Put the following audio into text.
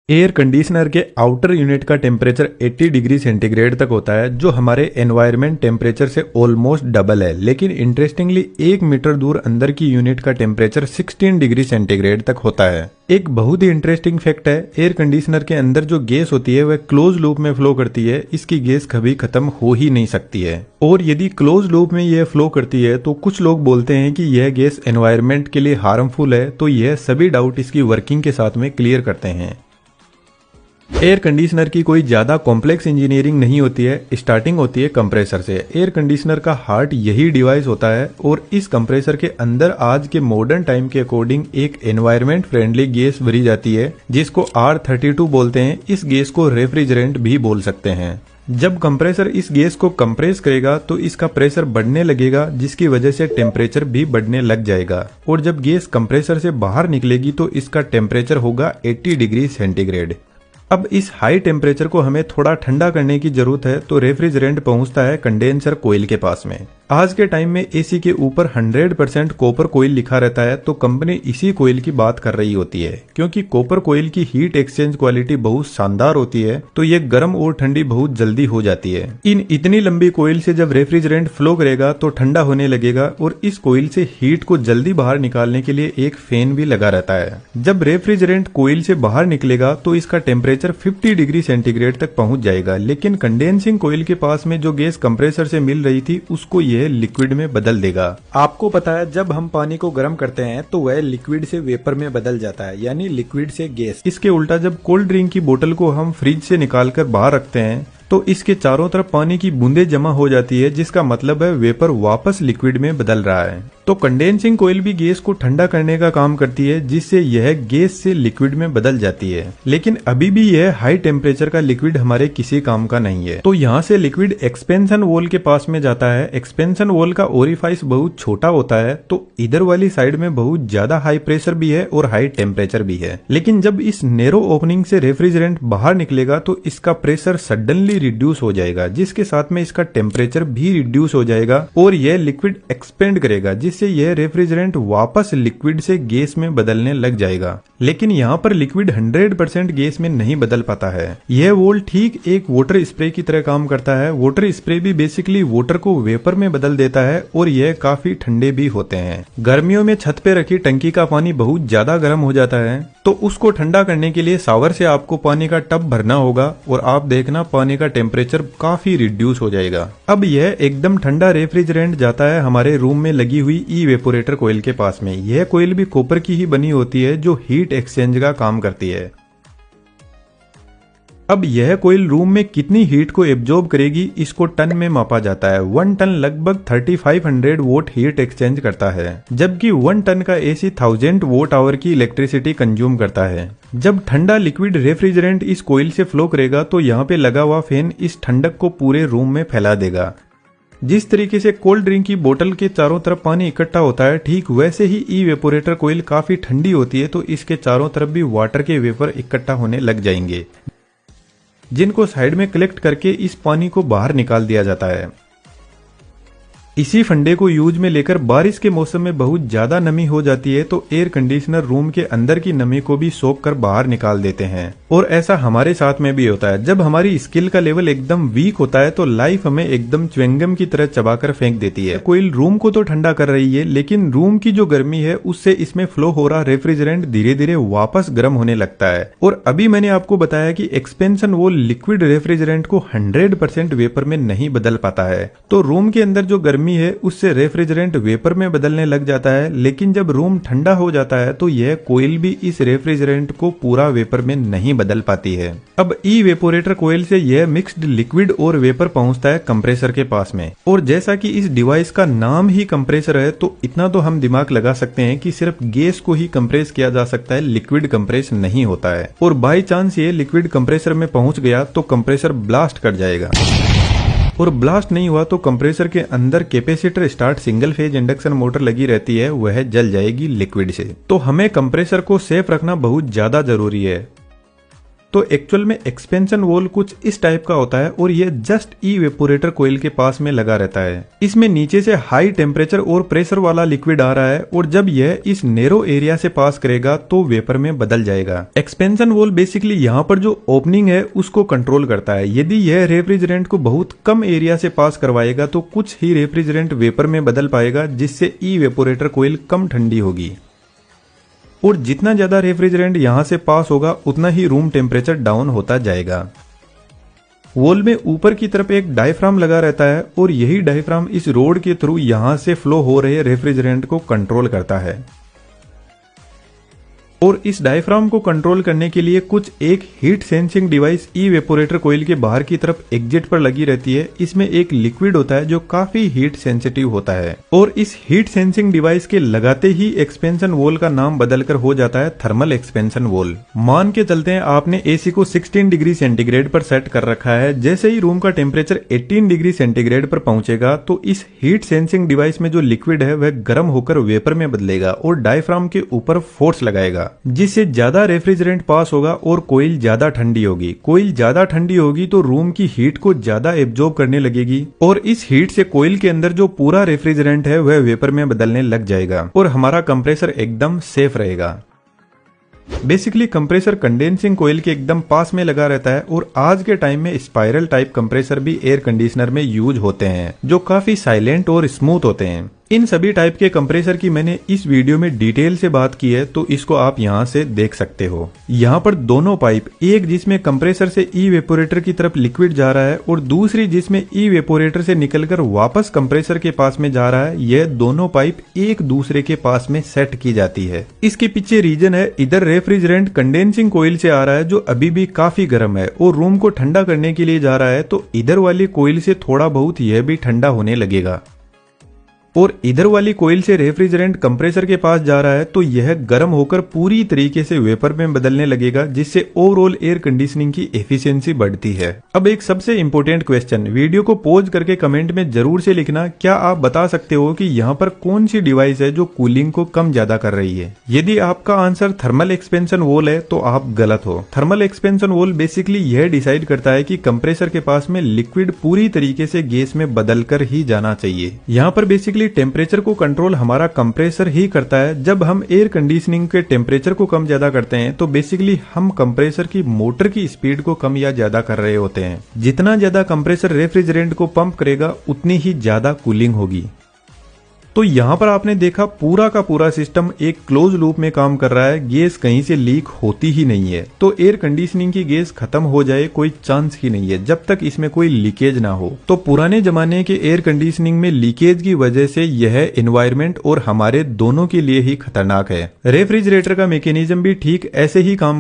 Air conditioner के outer unit का temperature 80 degree centigrade तक होता है, जो हमारे एनवायरनमेंट टेम्परेचर से ऑलमोस्ट डबल है। लेकिन इंटरेस्टिंगली 1 मीटर दूर अंदर की यूनिट का टेम्परेचर 16 डिग्री सेंटीग्रेड तक होता है। एक बहुत ही इंटरेस्टिंग फैक्ट है, एयर कंडीशनर के अंदर जो गैस होती है वह क्लोज लूप में फ्लो करती है। इसकी गैस कभी खत्म हो ही नहीं सकती है, और यदि क्लोज लूप में यह फ्लो करती है तो कुछ लोग बोलते हैं कि यह गैस एनवायरनमेंट के लिए हार्मफुल है। तो यह सभी डाउट इसकी वर्किंग के साथ में क्लियर करते हैं। एयर कंडीशनर की कोई ज्यादा कॉम्प्लेक्स इंजीनियरिंग नहीं होती है, स्टार्टिंग होती है कंप्रेसर से। एयर कंडीशनर का हार्ट यही डिवाइस होता है, और इस कंप्रेसर के अंदर आज के मॉडर्न टाइम के अकॉर्डिंग एक एनवायरनमेंट फ्रेंडली गैस भरी जाती है, जिसको R32 बोलते हैं। इस गैस को रेफ्रिजरेंट भी बोल सकते हैं। जब कंप्रेसर इस गैस को कंप्रेस करेगा तो इसका प्रेशर बढ़ने लगेगा, जिसकी वजह से टेम्परेचर भी बढ़ने लग जाएगा, और जब गैस कंप्रेसर से बाहर निकलेगी तो इसका टेम्परेचर होगा 80 डिग्री सेंटीग्रेड। अब इस हाई टेम्परेचर को हमें थोड़ा ठंडा करने की जरूरत है, तो रेफ्रिजरेंट पहुंचता है कंडेंसर कोयल के पास में। आज के टाइम में एसी के ऊपर 100% कॉपर कोयल लिखा रहता है, तो कंपनी इसी कोयल की बात कर रही होती है, क्योंकि कॉपर कोयल की हीट एक्सचेंज क्वालिटी बहुत शानदार होती है, तो ये गर्म और ठंडी बहुत जल्दी हो जाती है। इन इतनी लंबी कोयल से जब रेफ्रिजरेंट फ्लो करेगा तो ठंडा होने लगेगा, और इस कोयल से हीट को जल्दी बाहर निकालने के लिए एक फैन भी लगा रहता है। जब रेफ्रिजरेंट कोयल से बाहर निकलेगा तो इसका टेम्परेचर 50 डिग्री सेंटीग्रेड तक पहुंच जाएगा, लेकिन कंडेंसिंग कोयल के पास में जो गैस कंप्रेसर से मिल रही थी उसको यह लिक्विड में बदल देगा। आपको पता है, जब हम पानी को गर्म करते हैं तो वह लिक्विड से वेपर में बदल जाता है, यानी लिक्विड से गैस। इसके उल्टा जब कोल्ड ड्रिंक की बोतल को हम फ्रिज से निकालकर बाहर रखते हैं तो इसके चारों तरफ पानी की बूंदें जमा हो जाती है, जिसका मतलब है वेपर वापस लिक्विड में बदल रहा है। तो कंडेंसिंग कोयल भी गैस को ठंडा करने का काम करती है, जिससे यह गैस से लिक्विड में बदल जाती है। लेकिन अभी भी यह हाई टेम्परेचर का लिक्विड हमारे किसी काम का नहीं है। तो यहाँ से लिक्विड एक्सपेंशन वॉल के पास में जाता है। एक्सपेंशन वॉल का ओरिफाइस बहुत छोटा होता है, तो इधर वाली साइड में बहुत ज्यादा हाई प्रेशर भी है और हाई टेम्परेचर भी है। लेकिन जब इस नैरो ओपनिंग से रेफ्रिजरेंट बाहर निकलेगा तो इसका प्रेशर सडनली रिड्यूस हो जाएगा, जिसके साथ में इसका टेम्परेचर भी रिड्यूस हो जाएगा, और यह लिक्विड एक्सपेंड करेगा, जिससे यह रेफ्रिजरेंट वापस लिक्विड से गैस में बदलने लग जाएगा। लेकिन यहाँ पर लिक्विड 100% गैस में नहीं बदल पाता है। यह वॉल ठीक एक वाटर स्प्रे की तरह काम करता है। वाटर स्प्रे भी बेसिकली वाटर को वेपर में बदल देता है, और यह काफी ठंडे भी होते हैं। गर्मियों में छत पे रखी टंकी का पानी बहुत ज्यादा गर्म हो जाता है, तो उसको ठंडा करने के लिए शावर से आपको पानी का टब भरना होगा, और आप देखना पानी का टेम्परेचर काफी रिड्यूस हो जाएगा। अब यह एकदम ठंडा रेफ्रिजरेंट जाता है हमारे रूम में लगी हुई इवेपोरेटर कोयल के पास में। यह कोयल भी कॉपर की ही बनी होती है, जो हीट एक्सचेंज का काम करती है। अब यह कोयल रूम में कितनी हीट को एब्जॉर्ब करेगी, इसको टन में मापा जाता है। 1 टन लगभग 3500 वोट हीट एक्सचेंज करता है, जबकि 1 टन का एसी 1000 वोट आवर की इलेक्ट्रिसिटी कंज्यूम करता है। जब ठंडा लिक्विड रेफ्रिजरेंट इस कोयल से फ्लो करेगा तो यहाँ पे लगा हुआ फैन इस ठंडक को पूरे रूम में फैला देगा। जिस तरीके से कोल्ड ड्रिंक की बोतल के चारों तरफ पानी इकट्ठा होता है, ठीक वैसे ही इवेपोरेटर कोयल काफी ठंडी होती है, तो इसके चारों तरफ भी वाटर के वेपर इकट्ठा होने लग जाएंगे, जिनको साइड में कलेक्ट करके इस पानी को बाहर निकाल दिया जाता है। इसी फंडे को यूज में लेकर बारिश के मौसम में बहुत ज्यादा नमी हो जाती है, तो एयर कंडीशनर रूम के अंदर की नमी को भी सोख कर बाहर निकाल देते हैं। और ऐसा हमारे साथ में भी होता है। जब हमारी स्किल का लेवल एकदम वीक होता है तो लाइफ हमें एकदम च्युइंगम की तरह चबाकर फेंक देती है। कोयल रूम को तो ठंडा कर रही है, लेकिन रूम की जो गर्मी है उससे इसमें फ्लो हो रहा रेफ्रिजरेंट धीरे धीरे वापस गर्म होने लगता है। और अभी मैंने आपको बताया कि एक्सपेंशन वॉल लिक्विड रेफ्रिजरेंट को 100% वेपर में नहीं बदल पाता है, तो रूम के अंदर जो गर्मी है उससे रेफ्रिजरेंट वेपर में बदलने लग जाता है। लेकिन जब रूम ठंडा हो जाता है तो यह कोयल भी इस रेफ्रिजरेंट को पूरा वेपर में नहीं बदल पाती है। अब इवेपोरेटर कोयल से यह मिक्स्ड लिक्विड और वेपर पहुंचता है कंप्रेसर के पास में, और जैसा कि इस डिवाइस का नाम ही कंप्रेसर है, तो इतना तो हम दिमाग लगा सकते हैं कि सिर्फ गैस को ही कंप्रेस किया जा सकता है, लिक्विड कंप्रेस नहीं होता है। और बाई चांस ये लिक्विड कंप्रेसर में पहुंच गया तो कंप्रेसर ब्लास्ट कर जाएगा, और ब्लास्ट नहीं हुआ तो कंप्रेसर के अंदर capacitor start single phase induction motor लगी रहती है, वह जल जाएगी लिक्विड से। तो हमें कंप्रेसर को सेफ रखना बहुत ज्यादा जरूरी है। तो एक्चुअल में एक्सपेंशन वॉल कुछ इस टाइप का होता है और यह जस्ट इवेपोरेटर कोइल के पास में लगा रहता है। इसमें नीचे से हाई टेम्परेचर और प्रेशर वाला लिक्विड आ रहा है और जब यह इस नैरो एरिया से पास करेगा तो वेपर में बदल जाएगा। एक्सपेंशन वॉल बेसिकली यहाँ पर जो ओपनिंग है उसको कंट्रोल करता है। यदि यह रेफ्रिजरेंट को बहुत कम एरिया से पास करवाएगा तो कुछ ही रेफ्रिजरेंट वेपर में बदल पाएगा, जिससे इवेपोरेटर कोइल कम ठंडी होगी। और जितना ज्यादा रेफ्रिजरेंट यहां से पास होगा उतना ही रूम टेम्परेचर डाउन होता जाएगा। वॉल में ऊपर की तरफ एक डायफ्राम लगा रहता है और यही डायफ्राम इस रोड के थ्रू यहां से फ्लो हो रहे रेफ्रिजरेंट को कंट्रोल करता है। और इस डायफ्राम को कंट्रोल करने के लिए कुछ एक heat sensing device evaporator coil के बाहर की तरफ एग्जिट पर लगी रहती है। इसमें एक लिक्विड होता है जो काफी हीट सेंसिटिव होता है और इस हीट सेंसिंग डिवाइस के लगाते ही एक्सपेंशन वॉल का नाम बदलकर हो जाता है थर्मल एक्सपेंशन वॉल। मान के चलते हैं आपने एसी को 16 डिग्री सेंटीग्रेड पर सेट कर रखा है। जैसे ही रूम का टेम्परेचर 18 डिग्री सेंटीग्रेड पर पहुंचेगा तो इस हीट सेंसिंग डिवाइस में जो लिक्विड है वह गर्म होकर वेपर में बदलेगा और डायफ्राम के ऊपर फोर्स लगाएगा, जिससे ज्यादा रेफ्रिजरेंट पास होगा और कोइल ज्यादा ठंडी होगी। कोइल ज्यादा ठंडी होगी तो रूम की हीट को ज्यादा एब्जॉर्ब करने लगेगी और इस हीट से कोइल के अंदर जो पूरा रेफ्रिजरेंट है वह वेपर में बदलने लग जाएगा और हमारा कंप्रेसर एकदम सेफ रहेगा। बेसिकली कंप्रेसर कंडेंसिंग कोइल के एकदम पास में लगा रहता है और आज के टाइम में स्पाइरल टाइप कंप्रेसर भी एयर कंडीशनर में यूज होते हैं जो काफी साइलेंट और स्मूथ होते हैं। इन सभी टाइप के कंप्रेसर की मैंने इस वीडियो में डिटेल से बात की है तो इसको आप यहाँ से देख सकते हो। यहाँ पर दोनों पाइप, एक जिसमें कंप्रेसर से इवेपोरेटर की तरफ लिक्विड जा रहा है और दूसरी जिसमें इवेपोरेटर से निकलकर वापस कंप्रेसर के पास में जा रहा है, यह दोनों पाइप एक दूसरे के पास में सेट की जाती है। इसके पीछे रीजन है, इधर रेफ्रिजरेंट कंडेंसिंग कोइल से आ रहा है जो अभी भी काफी गर्म है और रूम को ठंडा करने के लिए जा रहा है, तो इधर वाली कोइल से थोड़ा बहुत यह भी ठंडा होने लगेगा और इधर वाली कोइल से रेफ्रिजरेंट कंप्रेसर के पास जा रहा है तो यह गर्म होकर पूरी तरीके से वेपर में बदलने लगेगा, जिससे ओवरऑल एयर कंडीशनिंग की एफिशिएंसी बढ़ती है। अब एक सबसे इंपॉर्टेंट क्वेश्चन, वीडियो को पॉज करके कमेंट में जरूर से लिखना, क्या आप बता सकते हो कि यहाँ पर कौन सी डिवाइस है जो कूलिंग को कम ज्यादा कर रही है? यदि आपका आंसर थर्मल एक्सपेंशन वॉल है तो आप गलत हो। थर्मल एक्सपेंशन वॉल बेसिकली यह डिसाइड करता है कि कंप्रेसर के पास में लिक्विड पूरी तरीके से गैस में बदल कर ही जाना चाहिए। यहाँ पर बेसिकली टेम्परेचर को कंट्रोल हमारा कंप्रेसर ही करता है। जब हम एयर कंडीशनिंग के टेम्परेचर को कम ज्यादा करते हैं तो बेसिकली हम कंप्रेसर की मोटर की स्पीड को कम या ज्यादा कर रहे होते हैं। जितना ज्यादा कंप्रेसर रेफ्रिजरेंट को पंप करेगा उतनी ही ज्यादा कूलिंग होगी। तो यहाँ पर आपने देखा पूरा का पूरा सिस्टम एक क्लोज लूप में काम कर रहा है, गैस कहीं से लीक होती ही नहीं है। तो एयर कंडीशनिंग की गैस खत्म हो जाए कोई चांस ही नहीं है जब तक इसमें कोई लीकेज ना हो। तो पुराने जमाने के एयर कंडीशनिंग में लीकेज की वजह से यह एनवायरमेंट और हमारे दोनों के लिए ही खतरनाक है। रेफ्रिजरेटर का मैकेनिज्म भी ठीक ऐसे ही काम